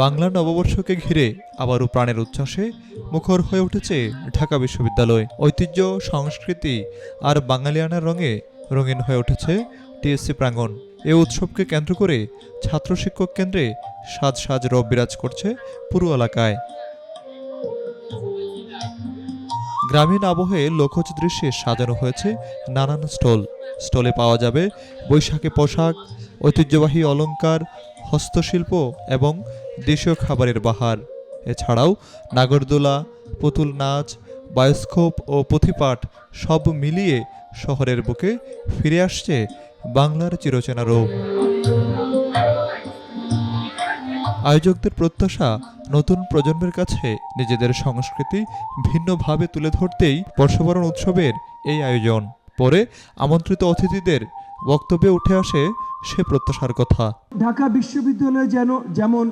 বাংলা নববর্ষকে ঘিরে আবারও প্রাণের উচ্ছ্বাসে মুখর হয়ে উঠেছে ঢাকা বিশ্ববিদ্যালয়। ঐতিহ্য, সংস্কৃতি আর বাঙালিয়ানার রঙে রঙিন হয়ে উঠেছে টিএসসি প্রাঙ্গণ। এ উৎসবকে কেন্দ্র করে ছাত্র শিক্ষক কেন্দ্রে সাজ সাজ রব বিরাজ করছে পুরো এলাকায়। গ্রামীণ আবহে লোকজ দৃশ্যে সাজানো হয়েছে নানান স্টলে পাওয়া যাবে বৈশাখী পোশাক, ঐতিহ্যবাহী অলংকার, হস্তশিল্প এবং দেশীয় খাবারের বাহার। এছাড়াও নাগরদোলা, পুতুল নাচ, বায়োস্কোপ ও পুঁথিপাঠ সব মিলিয়ে শহরের বুকে ফিরে আসছে বাংলার চিরচেনা রূপ। আয়োজকদের প্রত্যাশা, নতুন প্রজন্মের কাছে নিজেদের সংস্কৃতি ভিন্নভাবে তুলে ধরতেই বর্ষবরণ উৎসবের এই আয়োজন। পরে আমন্ত্রিত অতিথিদের বক্তব্যে উঠে আসে সে প্রত্যাশার কথা। ঢাকা বিশ্ববিদ্যালয় যেমন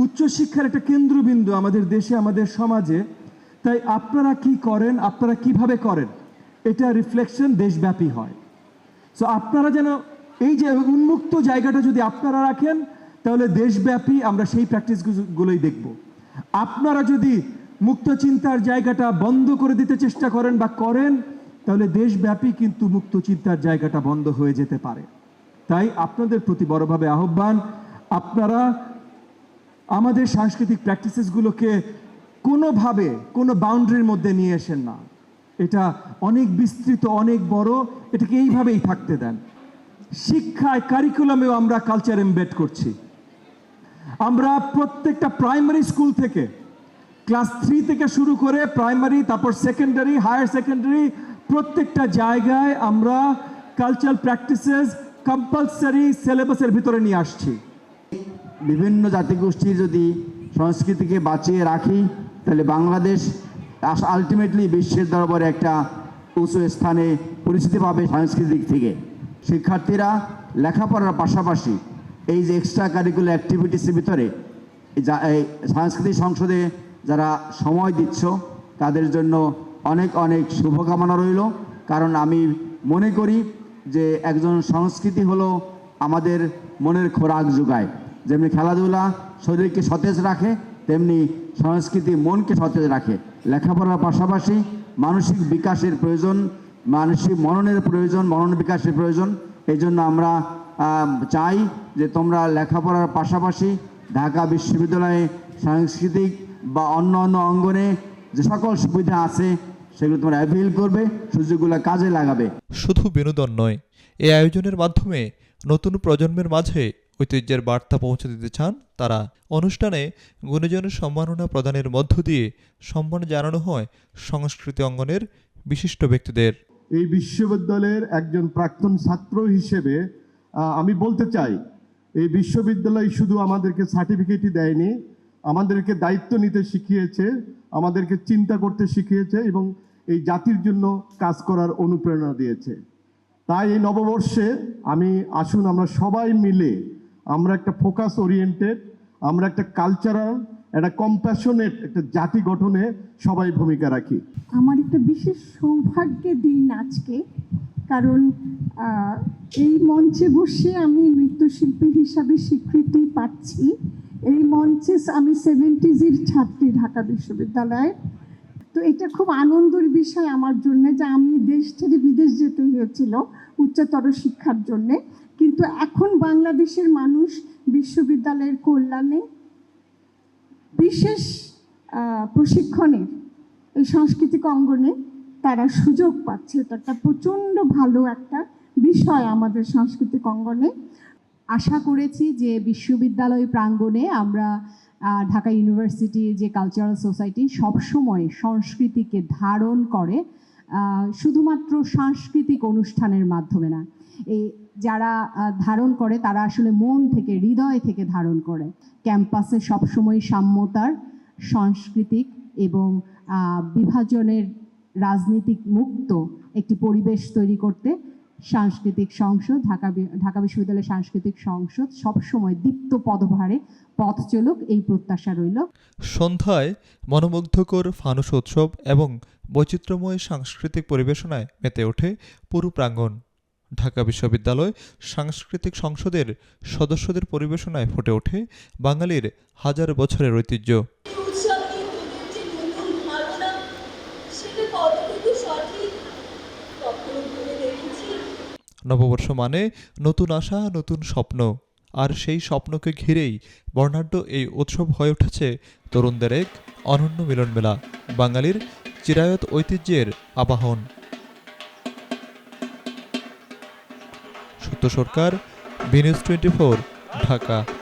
উচ্চশিক্ষার একটা কেন্দ্রবিন্দু আমাদের দেশে, আমাদের সমাজে, তাই আপনারা কি করেন, আপনারা কিভাবে করেন, এটা রিফ্লেকশন দেশব্যাপী হয়। সো আপনারা যেন এই যে উন্মুক্ত জায়গাটা যদি আপনারা রাখেন, তাহলে দেশব্যাপী আমরা সেই প্র্যাকটিসগুলোই দেখব। আপনারা যদি মুক্ত চিন্তার জায়গাটা বন্ধ করে দিতে চেষ্টা করেন বা করেন, তাহলে দেশব্যাপী কিন্তু মুক্ত চিন্তার জায়গাটা বন্ধ হয়ে যেতে পারে। তাই আপনাদের প্রতি বড়ভাবে আহ্বান, আপনারা আমাদের সাংস্কৃতিক প্র্যাকটিসেসগুলোকে কোনোভাবে কোনো বাউন্ডারির মধ্যে নিয়ে আসেন না। এটা অনেক বিস্তৃত, অনেক বড়, এটাকে এইভাবেই থাকতে দেন। শিক্ষায়, কারিকুলামেও আমরা কালচার এমবেড করছি। আমরা প্রত্যেকটা প্রাইমারি স্কুল থেকে, ক্লাস 3 থেকে শুরু করে প্রাইমারি, তারপর সেকেন্ডারি, হায়ার সেকেন্ডারি, প্রত্যেকটা জায়গায় আমরা কালচারাল প্র্যাকটিসেস কম্পালসারি সিলেবাসের ভিতরে নিয়ে আসছি। বিভিন্ন জাতিগোষ্ঠীর যদি সংস্কৃতিকে বাঁচিয়ে রাখি, তাহলে বাংলাদেশ আলটিমেটলি বিশ্বের দরবারে একটা উঁচু স্থানে পরিচিতি পাবে সাংস্কৃতিক থেকে। শিক্ষার্থীরা লেখাপড়ার পাশাপাশি এই যে এক্সট্রা কারিকুলার অ্যাক্টিভিটিসের ভিতরে এই সাংস্কৃতিক সংসদে যারা সময় দিচ্ছ, তাদের জন্য অনেক অনেক শুভকামনা রইল। কারণ আমি মনে করি যে একজন সংস্কৃতি হলো আমাদের মনের খোরাক যোগায়। যেমনি খেলাধুলা শরীরকে সতেজ রাখে, তেমনি সংস্কৃতি মনকে সতেজ রাখে। লেখাপড়ার পাশাপাশি মানসিক বিকাশের প্রয়োজন, মানসিক মননের প্রয়োজন, মনন বিকাশের প্রয়োজন। এই জন্য আমরা চাই যে তোমরা লেখাপড়ার পাশাপাশি ঢাকা বিশ্ববিদ্যালয়ে সাংস্কৃতিক বা অন্য অন্য অঙ্গনে যে সকল সুবিধা আছে সেগুলো তোমরা অ্যাভেল করবে, সুযোগগুলো কাজে লাগাবে। শুধু বিনোদন নয়, এই আয়োজনের মাধ্যমে নতুন প্রজন্মের মাঝে ঐতিহ্যের বার্তা পৌঁছে দিতে চান তারা। অনুষ্ঠানে গুণীজনের সম্মাননা প্রদানের মধ্য দিয়ে সম্মান জানানো হয় সংস্কৃতি অঙ্গনের বিশিষ্ট ব্যক্তিদের। এই বিশ্ববিদ্যালয়ের একজন প্রাক্তন ছাত্র হিসেবে আমি বলতে চাই, এই বিশ্ববিদ্যালয় শুধু আমাদেরকে সার্টিফিকেটই দেয়নি, আমাদেরকে দায়িত্ব নিতে শিখিয়েছে, আমাদেরকে চিন্তা করতে শিখিয়েছে এবং এই জাতির জন্য কাজ করার অনুপ্রেরণা দিয়েছে। তাই এই নববর্ষে আসুন আমরা সবাই মিলে আমরা একটা ফোকাস ওরিয়েন্টেড, আমরা একটা কালচারাল, একটা কম্প্যাশনেট একটা জাতি গঠনে সবাই ভূমিকা রাখি। আমার একটা বিশেষ সৌভাগ্যের দিন আজকে, কারণ এই মঞ্চে বসে আমি নৃত্যশিল্পী হিসাবে স্বীকৃতি পাচ্ছি। এই মঞ্চে আমি 70s ছাত্রী ঢাকা বিশ্ববিদ্যালয়ে। তো এটা খুব আনন্দের বিষয় আমার জন্য যে আমি দেশ ছেড়ে বিদেশ যেতে হয়েছিল উচ্চতর শিক্ষার জন্যে, কিন্তু এখন বাংলাদেশের মানুষ বিশ্ববিদ্যালয়ের কল্যাণে বিশেষ প্রশিক্ষণের এই সাংস্কৃতিক অঙ্গনে তারা সুযোগ পাচ্ছে। এটা একটা প্রচণ্ড ভালো একটা বিষয় আমাদের সাংস্কৃতিক অঙ্গনে। আশা করেছি যে বিশ্ববিদ্যালয় প্রাঙ্গণে আমরা ঢাকা ইউনিভার্সিটি যে কালচারাল সোসাইটি সবসময় সংস্কৃতিকে ধারণ করে, শুধুমাত্র সাংস্কৃতিক অনুষ্ঠানের মাধ্যমে না, এই যারা ধারণ করে তারা আসলে মন থেকে, হৃদয় থেকে ধারণ করে। ক্যাম্পাসে সবসময় সাম্যতার, সাংস্কৃতিক এবং বিভাজনের রাজনীতিক মুক্ত একটি পরিবেশ তৈরি করতে সাংস্কৃতিক সংসদ, ঢাকা বিশ্ববিদ্যালয়ের সাংস্কৃতিক সংসদ সবসময় দীপ্ত পদভারে পথ চলুক, এই প্রত্যাশা রইল। সন্ধ্যায় মনোমুগ্ধকর ফানুস উৎসব এবং বৈচিত্র্যময় সাংস্কৃতিক পরিবেশনায় মেতে ওঠে পুরো প্রাঙ্গণ। ঢাকা বিশ্ববিদ্যালয় সাংস্কৃতিক সংসদের সদস্যদের পরিবেশনায় ফুটে ওঠে বাঙালির হাজার বছরের ঐতিহ্য। উৎসবে তোদের যে নতুন ধারণা সেটা কতটুকু সঠিক কখনো ভেবে দেখেছি? নববর্ষ মানে নতুন আশা, নতুন স্বপ্ন, আর সেই স্বপ্নকে ঘিরেই বর্ণাঢ্য এই উৎসব হয়ে উঠেছে তরুণদের এক অনন্য মিলন মেলা, বাঙালির চিরায়ত ঐতিহ্যের আবাহন। সত্য সরকার, বিনিউজ 24, ঢাকা।